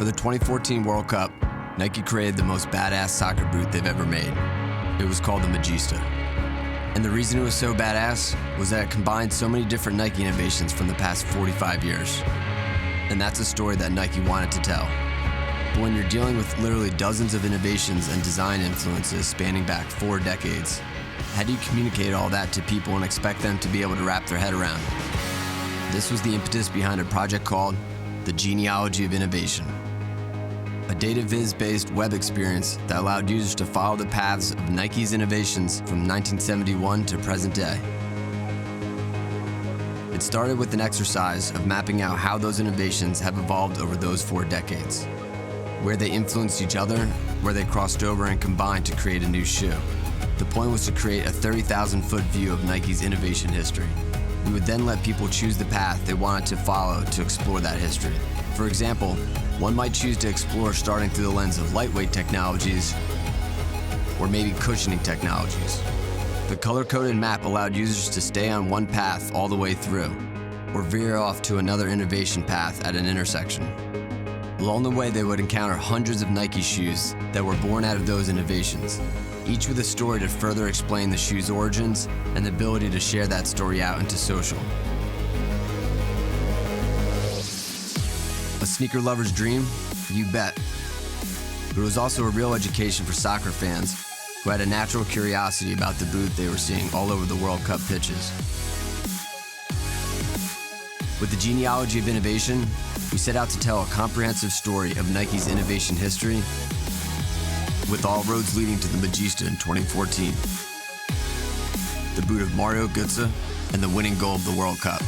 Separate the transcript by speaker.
Speaker 1: For the 2014 World Cup, Nike created the most badass soccer boot they've ever made. It was called the Magista. And the reason it was so badass was that it combined so many different Nike innovations from the past 45 years. And that's a story that Nike wanted to tell. But when you're dealing with literally dozens of innovations and design influences spanning back 4 decades, how do you communicate all that to people and expect them to be able to wrap their head around? This was the impetus behind a project called the Genealogy of Innovation, a data viz-based web experience that allowed users to follow the paths of Nike's innovations from 1971 to present day. It started with an exercise of mapping out how those innovations have evolved over those 4 decades, where they influenced each other, where they crossed over and combined to create a new shoe. The point was to create a 30,000-foot view of Nike's innovation history. We would then let people choose the path they wanted to follow to explore that history. For example, one might choose to explore starting through the lens of lightweight technologies or maybe cushioning technologies. The color-coded map allowed users to stay on one path all the way through, or veer off to another innovation path at an intersection. Along the way, they would encounter hundreds of Nike shoes that were born out of those innovations, each with a story to further explain the shoe's origins and the ability to share that story out into social. A sneaker lover's dream? You bet. But it was also a real education for soccer fans who had a natural curiosity about the boot they were seeing all over the World Cup pitches. With the Genealogy of Innovation, we set out to tell a comprehensive story of Nike's innovation history, with all roads leading to the Magista in 2014, the boot of Mario Götze and the winning goal of the World Cup.